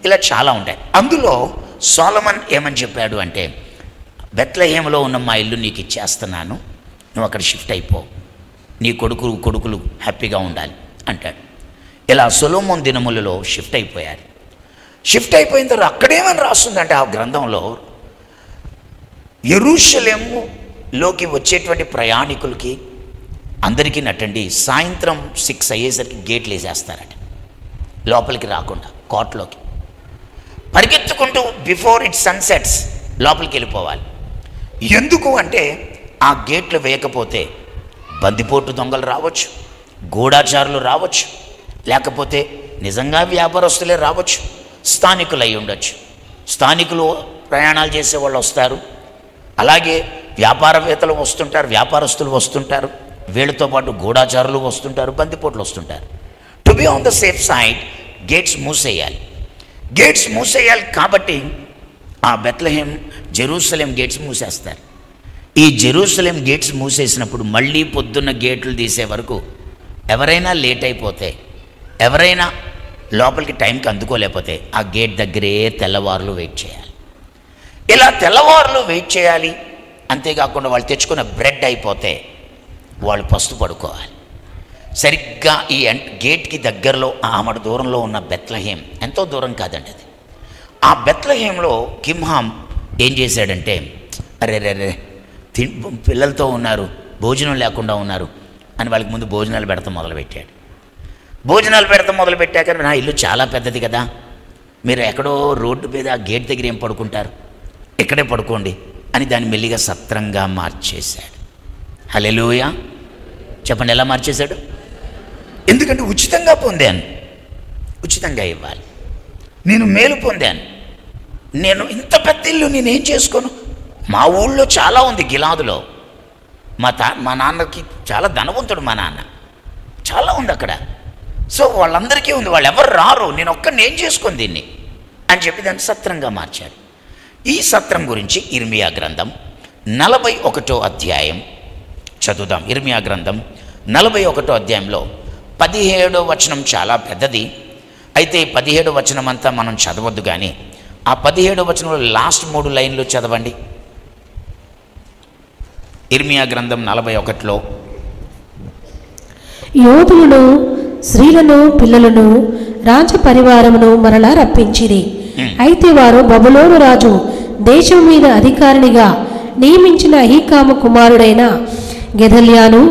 ఇలా చాలా ఉంటాయి. అందులో సొలొమన్ ఏమని చెప్పాడు అంటే, బెత్లెహేములో ఉన్న మా ఇల్లు నీకు ఇచ్చేస్తున్నాను, నువ్వు అక్కడ షిఫ్ట్ అయిపో, నీ కొడుకులు హ్యాపీగా ఉండాలి అంటాడు. ఇలా సొలొమోన్ దినములలో షిఫ్ట్ అయిపోయారు. షిఫ్ట్ అయిపోయిన తర్వాత అక్కడేమని రాస్తుందంటే ఆ గ్రంథంలో, యెరూషలేములోకి వచ్చేటువంటి ప్రయాణికులకి అందరికీ నట్టండి సాయంత్రం 6 అయ్యేసరికి గేట్లు వేసేస్తారట, లోపలికి రాకుండా కోటలోకి పరిగెత్తుకుంటూ బిఫోర్ ఇట్ సన్సెట్స్ లోపలికి వెళ్ళిపోవాలి. ఎందుకు అంటే ఆ గేట్లు వేయకపోతే బందిపోటు దొంగలు రావచ్చు, గూఢాచారులు రావచ్చు, లేకపోతే నిజంగా వ్యాపారస్తులే రావచ్చు, స్థానికులు అయి ఉండొచ్చు. స్థానికులు ప్రయాణాలు చేసే వాళ్ళు వస్తారు, అలాగే వ్యాపారవేత్తలు వస్తుంటారు, వ్యాపారస్తులు వస్తుంటారు, వీళ్ళతో పాటు గూఢాచారులు వస్తుంటారు, బందిపోట్లు వస్తుంటారు. To be on the safe side gates మూసేయాలి. గేట్స్ మూసేయాలి కాబట్టి ఆ బెత్లెహేం జెరూసలేం గేట్స్ మూసేస్తారు. ఈ జెరూసలేం గేట్స్ మూసేసినప్పుడు మళ్ళీ పొద్దున్న గేట్లు తీసే వరకు ఎవరైనా లేట్ అయిపోతే, ఎవరైనా లోపలికి టైంకి అందుకోలేకపోతే ఆ గేట్ దగ్గరే తెల్లవారులు వెయిట్ చేయాలి. ఇలా తెల్లవారులు వెయిట్ చేయాలి. అంతేకాకుండా వాళ్ళు తెచ్చుకున్న బ్రెడ్ అయిపోతే వాళ్ళు పస్తు పడుకోవాలి. సరిగ్గా ఈ గేట్కి దగ్గరలో ఆమడ దూరంలో ఉన్న బెత్లెహేం, ఎంతో దూరం కాదండి అది. ఆ బెత్లెహేంలో కిమ్హాం ఏం చేశాడంటే, అరే పిల్లలతో ఉన్నారు, భోజనం లేకుండా ఉన్నారు అని వాళ్ళకి ముందు భోజనాలు పెడతాం మొదలుపెట్టాడు. భోజనాలు పెడతాం మొదలుపెట్టాక, నా ఇల్లు చాలా పెద్దది కదా, మీరు ఎక్కడో రోడ్డు మీద ఆ గేట్ దగ్గర ఏం పడుకుంటారు, ఇక్కడే పడుకోండి అని దాన్ని మెల్లిగా సత్రంగా మార్చేశాడు. హల్లెలూయా చెప్పండి. ఎలా మార్చేశాడు? ఎందుకంటే ఉచితంగా పొందాను, ఉచితంగా ఇవ్వాలి. నేను మేలు పొందాను. నేను ఇంత పెద్ద ఇల్లు నేనేం చేసుకోను? మా ఊళ్ళో చాలా ఉంది, గిలాదులో మా నాన్నకి చాలా ధనవంతుడు, మా నాన్న చాలా ఉంది అక్కడ. సో వాళ్ళందరికీ ఉంది, వాళ్ళు ఎవరు రారు, నేను ఒక్కడిని ఏం చేసుకొని దీన్ని అని చెప్పి దాన్ని సత్రంగా మార్చాడు. ఈ సత్రం గురించి ఇర్మియా గ్రంథం 41వ అధ్యాయం చదువుదాం. ఇర్మియా గ్రంథం 41వ అధ్యాయంలో 17వ వచనం చాలా పెద్దది. అయితే 17వ వచనం అంతా మనం చదవద్దు, కానీ ఆ 17వ వచనంలో లాస్ట్ 3 లైన్లు చదవండి. ఇర్మియా గ్రంథం 41లో, యోధులను, స్త్రీలను, పిల్లలను, రాజ పరివారమును మరలా రప్పించిరి. అయితే వారు బబులోను రాజు దేశం మీద అధికారినిగా నియమించిన అహీకాము కుమారుడైన గెదల్యాను,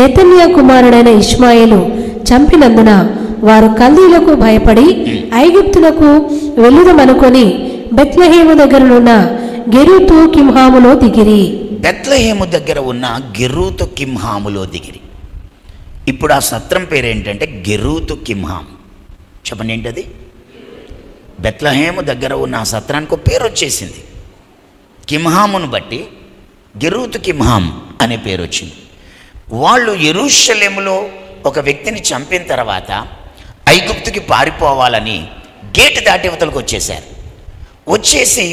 నెతన్యా కుమారుడైన ఇష్మాయేలు చంపినందున వారు కల్దీలకు భయపడి ఐగుప్తులకు వెళ్ళుదమనుకొని బెత్లెహేము దగ్గరనున్న గెరూతు కిమ్హాములో దిగిరి. బెత్లెహేము దగ్గర ఉన్న గెరూతు కిమ్హాములో దిగిరి. ఇప్పుడు ఆ సత్రం పేరేంటంటే గెరూతు కిమ్హాం. చెప్పండి ఏంటది? బెత్లెహేము దగ్గర ఉన్న ఆ సత్రానికి ఒక పేరు వచ్చేసింది. కిమ్హామును బట్టి గెరూతు కిమ్హాం అనే పేరు వచ్చింది. వాళ్ళు యెరూషలేములో ఒక వ్యక్తిని చంపిన తర్వాత ఐగుప్తుకి పారిపోవాలని గేటు దాటి అవతలకు వచ్చేసారు. వచ్చేసి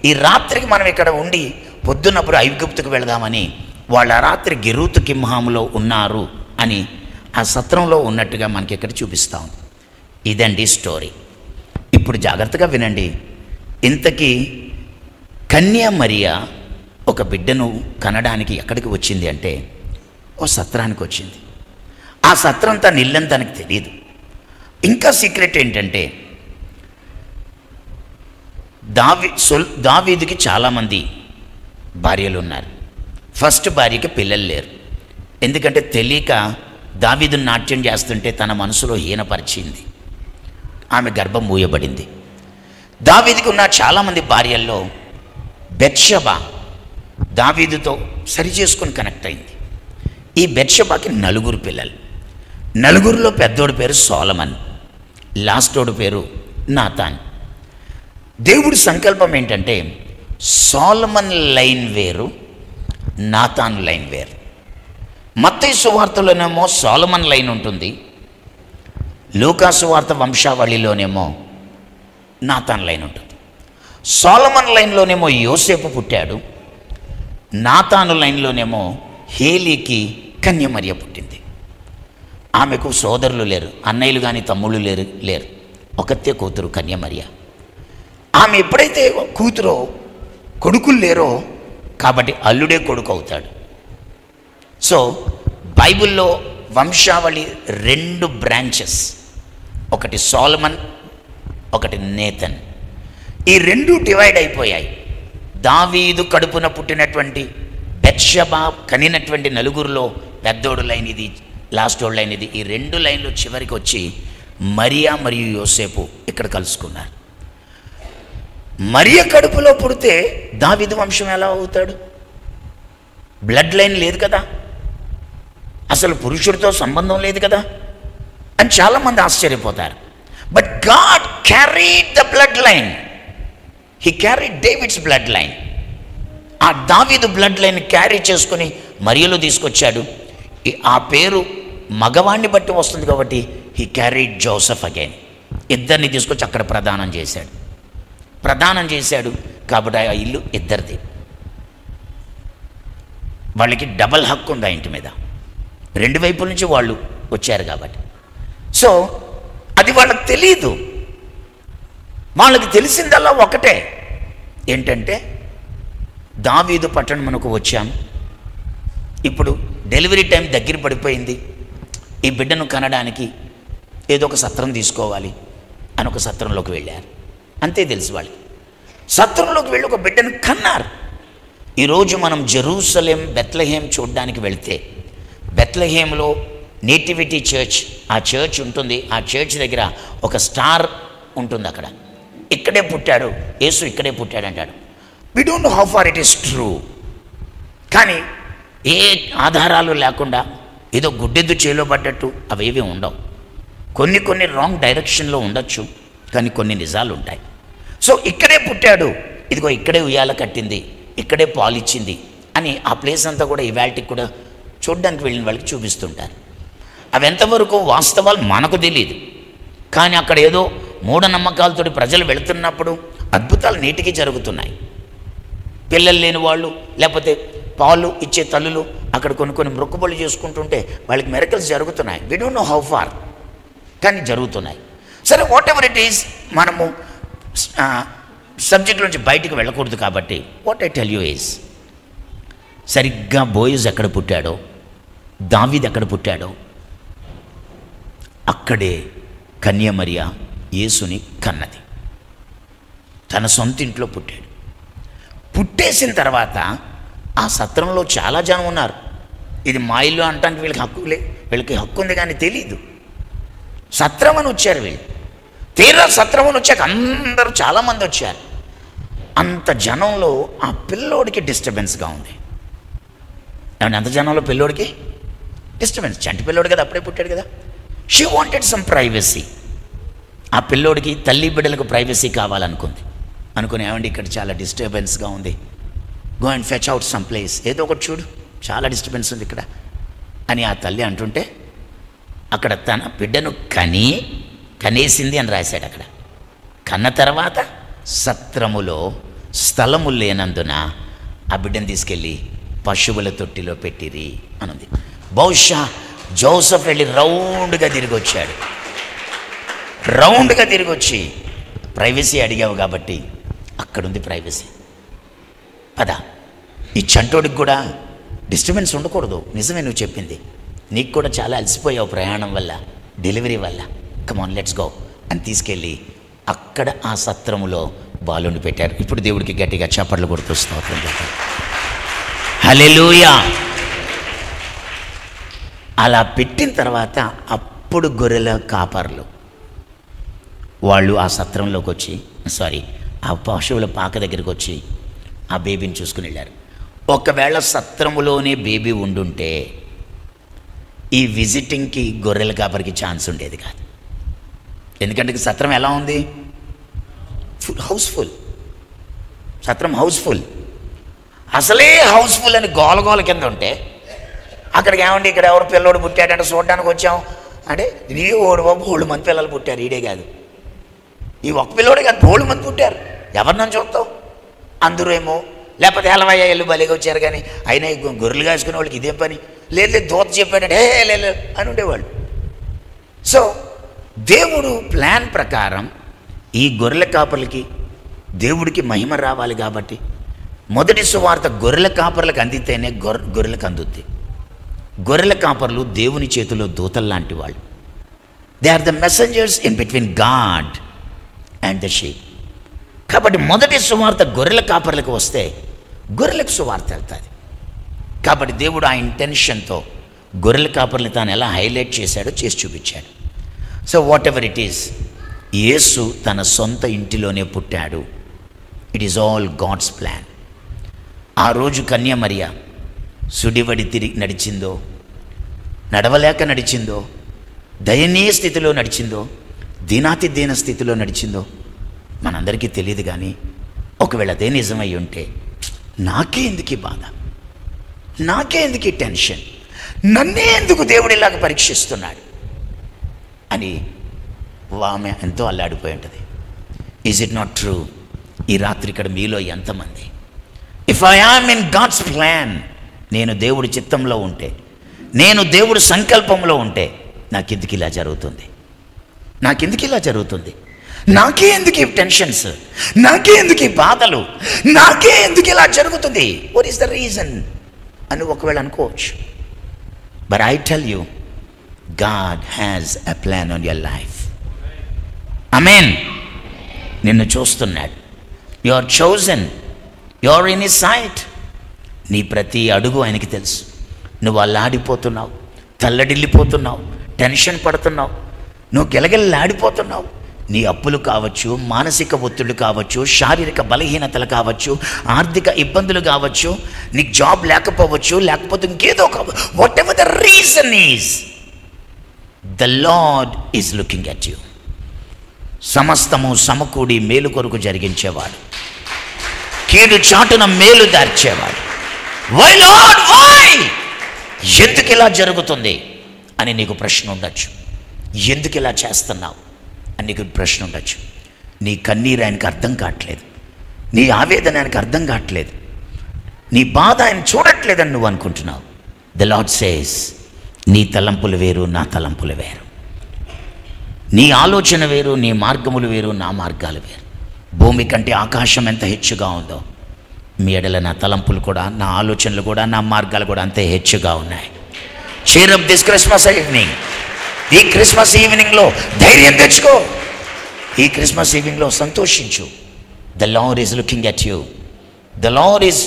ఈ రాత్రికి మనం ఇక్కడ ఉండి పొద్దున్నప్పుడు ఐగుప్తుకు వెళదామని వాళ్ళ రాత్రి గెరూతు కిమ్హాములో ఉన్నారు అని ఆ సత్రంలో ఉన్నట్టుగా మనకి ఇక్కడ చూపిస్తాం. ఇదండి స్టోరీ. ఇప్పుడు జాగ్రత్తగా వినండి. ఇంతకీ కన్యా మరియా ఒక బిడ్డను కనడానికి ఎక్కడికి వచ్చింది అంటే ఓ సత్రానికి వచ్చింది. ఆ సత్రం తన ఇల్లని తనకు తెలియదు. ఇంకా సీక్రెట్ ఏంటంటే దావీదుకి చాలామంది భార్యలు ఉన్నారు. ఫస్ట్ భార్యకి పిల్లలు లేరు. ఎందుకంటే తెలియక దావీదును నాట్యం చేస్తుంటే తన మనసులో హీనపరిచింది, ఆమె గర్భం మూయబడింది. దావీదుకు ఉన్న చాలామంది భార్యల్లో బెత్షెబా దావీదుతో సరి చేసుకొని కనెక్ట్ అయింది. ఈ బెత్షెబాకి 4 పిల్లలు. 4లో పెద్దోడి పేరు సొలొమన్, లాస్టోడి పేరు నాతాన్. దేవుడి సంకల్పం ఏంటంటే సొలొమన్ లైన్ వేరు, నాతాన్ లైన్ వేరు. మత్తయి సువార్తలోనేమో సొలొమన్ లైన్ ఉంటుంది, లూకా సువార్త వంశావళిలోనేమో నాతాన్ లైన్ ఉంటుంది. సొలొమోన్ లైన్లోనేమో యోసేపు పుట్టాడు, నాతాను లైన్లోనేమో హేలీకి కన్యమర్య పుట్టింది. ఆమెకు సోదరులు లేరు, అన్నయ్యలు కానీ తమ్ముళ్ళు లేరు, ఒకతే కూతురు కన్యమర్య. ఆమె ఎప్పుడైతే కూతురో కొడుకులు లేరో కాబట్టి అల్లుడే కొడుకు అవుతాడు. సో బైబిల్లో వంశావళి 2 బ్రాంచెస్, ఒకటి సొలొమోన్, ఒకటి నేతన్. ఈ 2 డివైడ్ అయిపోయాయి. దావీదు కడుపున పుట్టినటువంటి బెత్షెబా కనినటువంటి నలుగురిలో పెద్దోడు లైన్ ఇది, లాస్టోడు లైన్ ఇది. ఈ 2 లైన్లు చివరికి వచ్చి మరియా మరియు యోసేపు ఇక్కడ కలుసుకున్నారు. మరియ కడుపులో పుడితే దావీదు వంశం ఎలా అవుతాడు? బ్లడ్ లైన్ లేదు కదా, అసలు పురుషుడితో సంబంధం లేదు కదా అని చాలామంది ఆశ్చర్యపోతారు. But God carried the blood line. He carried David's blood line. ఆ దావీదు బ్లడ్ లైన్ క్యారీ చేసుకుని మరియలో తీసుకొచ్చాడు. ఆ పేరు మగవాణ్ణి బట్టి వస్తుంది కాబట్టి హీ క్యారీడ్ జోసెఫ్ అగైన్. ఇద్దరిని తీసుకొచ్చి అక్కడ ప్రదానం చేశాడు కాబట్టి ఆ ఇల్లు ఇద్దరిది. వాళ్ళకి డబల్ హక్కు ఉంది ఆ ఇంటి మీద, 2 వైపుల నుంచి వాళ్ళు వచ్చారు కాబట్టి. సో అది వాళ్ళకి తెలియదు. వాళ్ళకి తెలిసిందల్లా ఒకటే, ఏంటంటే దావీదు పట్టణమునకు వచ్చాం, ఇప్పుడు డెలివరీ టైం దగ్గర పడిపోయింది, ఈ బిడ్డను కనడానికి ఏదో ఒక సత్రం తీసుకోవాలి అని ఒక సత్రంలోకి వెళ్ళారు. అంతే తెలుసు వాళ్ళకి. సత్రంలోకి వెళ్ళి ఒక బిడ్డను కన్నారు. ఈరోజు మనం జెరూసలేం బెత్లెహేం చూడడానికి వెళితే బెత్లెహేంలో నేటివిటీ చర్చ్, ఆ చర్చ్ ఉంటుంది. ఆ చర్చ్ దగ్గర ఒక స్టార్ ఉంటుంది. అక్కడ ఇక్కడే పుట్టాడు యేసు, ఇక్కడే పుట్టాడు అంటాడు. We don't know how far it is true. కానీ ఏ ఆధారాలు లేకుండా ఏదో గుడ్డెద్దు చేలో పడ్డట్టు అవేవి ఉండవు. కొన్ని రాంగ్ డైరెక్షన్లో ఉండొచ్చు, కానీ కొన్ని నిజాలు ఉంటాయి. సో ఇక్కడే పుట్టాడు, ఇదిగో ఇక్కడే ఉయ్యాల కట్టింది, ఇక్కడే పాలిచ్చింది అని ఆ ప్లేస్ అంతా కూడా ఇవాల్టికి కూడా చూడడానికి వెళ్ళిన వాళ్ళకి చూపిస్తుంటారు. అవి ఎంతవరకు వాస్తవాలు మనకు తెలియదు, కానీ అక్కడ ఏదో మూఢనమ్మకాలతో ప్రజలు వెళుతున్నప్పుడు అద్భుతాలు నీటికి జరుగుతున్నాయి. పిల్లలు లేని వాళ్ళు, లేకపోతే పాలు ఇచ్చే తల్లులు అక్కడ కొన్ని మొక్కుబళ్ళు చేసుకుంటుంటే వాళ్ళకి మిరకల్స్ జరుగుతున్నాయి. We don't know how far, కానీ జరుగుతున్నాయి. సరే, వాట్ ఎవర్ ఇట్ ఈస్, మనము సబ్జెక్ట్ నుంచి బయటికి వెళ్ళకూడదు కాబట్టి what I tell you is, సరిగ్గా బోయజ్ ఎక్కడ పుట్టాడో, దావీదు ఎక్కడ పుట్టాడో అక్కడే కన్యమర్య యేసుని కన్నది. తన సొంత ఇంట్లో పుట్టాడు. పుట్టేసిన తర్వాత ఆ సత్రంలో చాలా జనం ఉన్నారు. ఇది మా ఇల్లు అంటానికి వీళ్ళకి హక్కు ఉంది కానీ తెలీదు. సత్రం అని వచ్చారు వీళ్ళు. తీరా సత్రం అని వచ్చాక అందరూ చాలామంది వచ్చారు. అంత జనంలో ఆ పిల్లోడికి డిస్టర్బెన్స్గా ఉంది. ఏమంటే అంత జనంలో పిల్లోడికి డిస్టర్బెన్స్, చంటి పిల్లోడు కదా, అప్పుడే పుట్టాడు కదా. She wanted some privacy. ఆ పిల్లోడికి తల్లి బిడ్డలకు ప్రైవసీ కావాలనుకుంది. అనుకుని ఏమండి ఇక్కడ చాలా డిస్టర్బెన్స్గా ఉంది, go and fetch out some place, ఏదో ఒకటి చూడు, చాలా డిస్టర్బెన్స్ ఉంది ఇక్కడ అని ఆ తల్లి అంటుంటే అక్కడ తన బిడ్డను కనేసింది అని రాశాడు. అక్కడ కన్న తర్వాత సత్రములో స్థలము లేనందున ఆ బిడ్డను తీసుకెళ్ళి పశువుల తొట్టిలో పెట్టిరి అనుంది. బహుశా జోసెఫ్ వెళ్ళి రౌండ్గా తిరిగి వచ్చి ప్రైవసీ అడిగావు కాబట్టి అక్కడుంది ప్రైవసీ, పద. ఈ చంటోడికి కూడా డిస్టర్బెన్స్ ఉండకూడదు. నిజమే నువ్వు చెప్పింది, నీకు కూడా చాలా అలసిపోయావు ప్రయాణం వల్ల, డెలివరీ వల్ల, కమాన్ లెట్స్ గో అని తీసుకెళ్ళి అక్కడ ఆ సత్రములో బాలుని పెట్టారు. ఇప్పుడు దేవుడికి గట్టిగా చప్పట్లు కొడుతూ స్తోత్రం చెప్పారు. హల్లెలూయా. అలా పెట్టిన తర్వాత అప్పుడు గొర్రెల కాపర్లు వాళ్ళు ఆ సత్రంలోకి వచ్చి, ఆ పశువుల పాక దగ్గరికి వచ్చి ఆ బేబీని చూసుకుని వెళ్ళారు. ఒకవేళ సత్రములోనే బేబీ ఉండుంటే ఈ విజిటింగ్కి గొర్రెల కాపరికి ఛాన్స్ ఉండేది కాదు. ఎందుకంటే సత్రం ఎలా ఉంది, హౌస్ఫుల్. సత్రం హౌస్ఫుల్, అసలే హౌస్ఫుల్ అని గోలగోల కింద ఉంటే అక్కడికి ఏమండి ఇక్కడ ఎవరు పిల్లోడు పుట్టాడంటే చూడడానికి వచ్చాం అంటే నీ ఓడి బాబు 3 మంది పిల్లలు పుట్టారు. ఈడే కాదు, ఈ ఒక్క పిల్లోడే కాదు 3 మంది పుట్టారు. ఎవరినని చూస్తావు? అందరూ ఏమో లేకపోతే హెలవయ్య ఎల్లు బలిగా వచ్చారు, కానీ అయినా ఈ గొర్రెలు కాసుకునే వాళ్ళకి ఇదేం పని, లేదు దూత చెప్పాడంటే లేదు అని ఉండేవాళ్ళు. సో దేవుడు ప్లాన్ ప్రకారం ఈ గొర్రెల కాపర్లకి దేవుడికి మహిమ రావాలి కాబట్టి మొదటి సువార్త గొర్రెల కాపర్లకు అందితేనే గొర్రెలకు అందుద్ది. గొర్రెల కాపర్లు దేవుని చేతిలో దూతలు లాంటి వాళ్ళు. They are the messengers in between God and the sheep. కాబట్టి మొదటి సువార్త గొర్రెల కాపర్లకు వస్తే గొర్రెలకు సువార్త వెళ్తుంది. కాబట్టి దేవుడు ఆ ఇంటెన్షన్తో గొర్రెల కాపర్ని తాను ఎలా హైలైట్ చేశాడో చేసి చూపించాడు. So whatever it is, యేసు తన సొంత ఇంటిలోనే పుట్టాడు. It is all God's plan. ఆ రోజు కన్యమరియ సుడివడి తిరిగి నడిచిందో, నడవలేక నడిచిందో, దయనీయ స్థితిలో నడిచిందో, దీనాతి దీన స్థితిలో నడిచిందో మనందరికీ తెలియదు. కానీ ఒకవేళ అదే నిజమై ఉంటే నాకే ఎందుకు ఈ బాధ, నాకే ఎందుకు ఈ టెన్షన్, నన్నే ఎందుకు దేవుడు ఇలాగ పరీక్షిస్తున్నాడు అని ఆమె ఎంతో అల్లాడిపోయి ఉంటుంది. Is it not true? ఈ రాత్రి ఇక్కడ మీలో ఎంతమంది if I am in God's plan, నేను దేవుడి చిత్తంలో ఉంటే, నేను దేవుడి సంకల్పంలో ఉంటే నాకెందుకు ఇలా జరుగుతుంది, నాకెందుకు ఇలా జరుగుతుంది, నాకే ఎందుకు ఈ టెన్షన్స్, నాకే ఎందుకు ఈ బాధలు, నాకే ఎందుకు ఇలా జరుగుతుంది, వాట్ ఈస్ ద రీజన్ అని ఒకవేళ అనుకోవచ్చు. But I tell you, God has a plan on your life. Amen. నిన్ను చూస్తున్నాడు. You are chosen, you are in his sight. నీ ప్రతి అడుగు ఆయనకి తెలుసు. నువ్వు అల్లాడిపోతున్నావు, తల్లడిల్లిపోతున్నావు, టెన్షన్ పడుతున్నావు, నువ్వు గెలగెల్లాడిపోతున్నావు. నీ అప్పులు కావచ్చు, మానసిక ఒత్తిళ్ళు కావచ్చు, శారీరక బలహీనతలు కావచ్చు, ఆర్థిక ఇబ్బందులు కావచ్చు, నీకు జాబ్ లేకపోవచ్చు, లేకపోతే ఇంకేదో కావచ్చు. What ever the reason is, the Lord is looking at you. సమస్తము సమకూడి మేలు కొరకు జరిగించేవాడు, కీడు చాటున మేలు దార్చేవాడు. వై లార్డ్ వై, ఎందుకు ఇలా జరుగుతుంది అని నీకు ప్రశ్న ఉండొచ్చు. ఎందుకు ఇలా చేస్తున్నావు అని నీకు ప్రశ్న ఉండొచ్చు. నీ కన్నీరు ఆయనకు అర్థం కావట్లేదు, నీ ఆవేదన ఆయనకు అర్థం కావట్లేదు, నీ బాధ ఆయన చూడట్లేదని నువ్వు అనుకుంటున్నావు. ద లార్డ్ సేస్, నీ తలంపులు వేరు, నా తలంపులు వేరు, నీ ఆలోచన వేరు, నీ మార్గములు వేరు, నా మార్గాలు వేరు. భూమి కంటే ఆకాశం ఎంత హెచ్చుగా ఉందో, మీ ఎడల నా తలంపులు కూడా, నా ఆలోచనలు కూడా, నా మార్గాలు కూడా అంతే హెచ్చుగా ఉన్నాయి. cheer up this Christmas evening. ఈ క్రిస్మస్ ఈవినింగ్లో ధైర్యం తెచ్చుకో, ఈ క్రిస్మస్ ఈవినింగ్లో సంతోషించు. The Lord is looking at you. The Lord is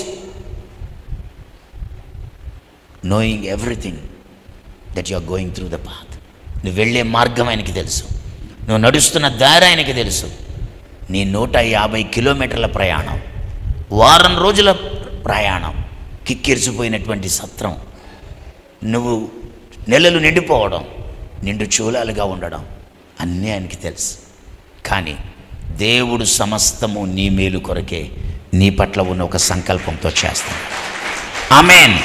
knowing everything that you are going through the path. నువ్వు వెళ్ళే మార్గం ఆయనకి తెలుసు, నువ్వు నడుస్తున్న దారి ఆయనకి తెలుసు. నీ 150 కిలోమీటర్ల ప్రయాణం, వారం రోజుల ప్రయాణం, కిక్కిరిసిపోయినటువంటి సత్రం, నువ్వు నెలలు నిండిపోవడం, నిండు చూలాలుగా ఉండడం అన్నీ ఆయనకి తెలుసు. కానీ దేవుడు సమస్తము నీ మేలు కొరకే, నీ పట్ల ఉన్న ఒక సంకల్పంతో చేస్తాడు. ఆమేన్.